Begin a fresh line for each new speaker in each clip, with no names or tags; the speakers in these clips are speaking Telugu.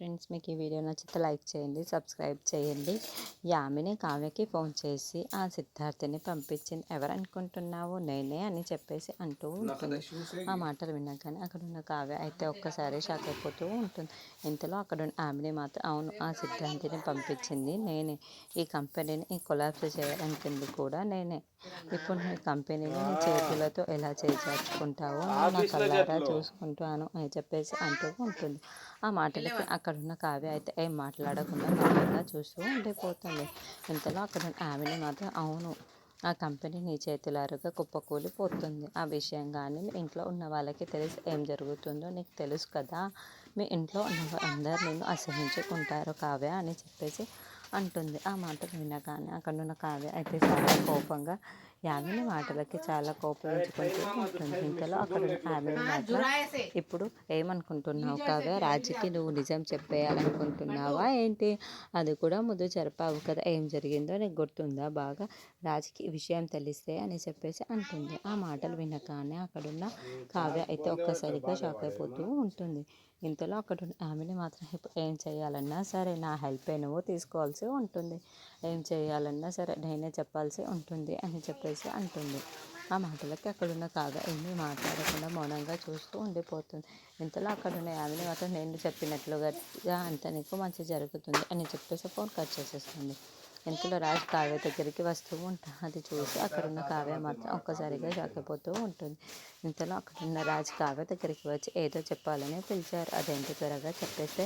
ఫ్రెండ్స్, మీకు ఈ వీడియో నచ్చితే లైక్ చేయండి, సబ్స్క్రైబ్ చేయండి. యామిని కావ్యకి ఫోన్ చేసి ఆ సిద్ధార్థని పంపించింది ఎవరనుకుంటున్నావు, నేనే అని చెప్పేసి అంటూ ఉంటుంది. ఆ మాటలు విన్నాకనే అక్కడ ఉన్న కావ్య అయితే ఒక్కసారి షాక్ అయిపోతూ ఉంటుంది. ఇంతలో అక్కడ ఉన్న యామిని మాత్రం అవును, ఆ సిద్ధార్థిని పంపించింది నేనే, ఈ కంపెనీని కొలాప్స్ చేయడానికి కూడా నేనే. ఇప్పుడు నీ కంపెనీని నీ చేతులతో ఎలా చేజార్చుకుంటావో నేను నా కళ్ళారా చూసుకుంటాను అని చెప్పేసి అంటూ ఉంటుంది. ఆ మాటలకి అక్కడున్న కావ్య అయితే ఏం మాట్లాడకుండా మౌనంగా చూస్తూ ఉండిపోతుంది. ఇంతలో అక్కడ ఆమెని మాత్రం అవును, ఆ కంపెనీ నీ చేతులారుగా కుప్పకూలిపోతుంది. ఆ విషయం కానీ మీ ఇంట్లో ఉన్న వాళ్ళకి తెలిసి ఏం జరుగుతుందో నీకు తెలుసు కదా, మీ ఇంట్లో ఉన్న అందరు నిన్ను అసహించుకుంటారు కావ్య అని చెప్పేసి అంటుంది. ఆ మాటలు వినగానే అక్కడున్న కావ్య అయితే చాలా కోపంగా యామిని మాటలకి చాలా కోపించుకుంటూ ఉంటుంది. ఇంతలో అక్కడ యామిని మాత్రం ఇప్పుడు ఏమనుకుంటున్నావు కావ్య, రాజుకి నువ్వు నిజం చెప్పేయాలనుకుంటున్నావా ఏంటి, అది కూడా ముందు జరిపావు కదా, ఏం జరిగిందో నీకు గుర్తుందా, బాగా రాజుకి ఈ విషయం తెలిస్తే అని చెప్పేసి అంటుంది. ఆ మాటలు వినగానే అక్కడున్న కావ్య అయితే ఒక్కసారిగా షాక్ అయిపోతూ ఉంటుంది. ఇంతలో అక్కడ ఆమెని మాత్రం ఇప్పుడు ఏం చేయాలన్నా సరే నా హెల్పే నువ్వు తీసుకోవాల్సి ఉంటుంది, ఏం చేయాలన్నా సరే నేనే చెప్పాల్సి ఉంటుంది అని చెప్పేసి అంటుంది. ఆ మాటలకి అక్కడున్న కావ్య ఏమీ మాట్లాడకుండా మౌనంగా చూస్తూ ఉండిపోతుంది. ఇంతలో అక్కడున్న ఆమెని మాత్రం నేను చెప్పినట్లుగా అంత నీకు మంచి జరుగుతుంది అని చెప్పేసి ఫోన్ కట్ చేసేస్తుంది. ఇంతలో రాజు కావ్య దగ్గరికి వస్తూ ఉంటాడు. అది చూసి అక్కడున్న కావ్య మాత్రం ఒక్కసారిగా షాక్ అయిపోతూ ఉంటుంది. ఇంతలో అక్కడున్న రాజు కావ్య దగ్గరికి వచ్చి ఏదో చెప్పాలని పిలిచారు, అదేంటి త్వరగా చెప్పేస్తే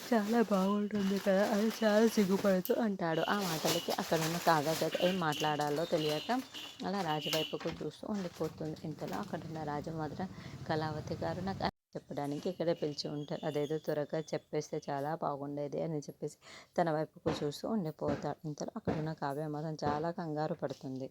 చాలా బాగుంటుంది కదా అని చాలా సిగ్గుపడుతూ అంటాడు. ఆ మాటలకి అక్కడున్న కావ్య ఏం మాట్లాడాలో తెలియక అలా రాజు వైపుకు చూస్తూ ఉండిపోతుంది. ఇంతలో అక్కడున్న రాజు మాత్రం కళావతి గారు నాకు చెప్పడానికి ఇక్కడే పిలిచి ఉంటారు, అదేదో త్వరగా చెప్పేస్తే చాలా బాగుండేది అని చెప్పేసి తన వైపుకు చూస్తూ ఉండిపోతాడు. ఇంతలో అక్కడున్న కావ్య మాత్రం చాలా కంగారు పడుతుంది.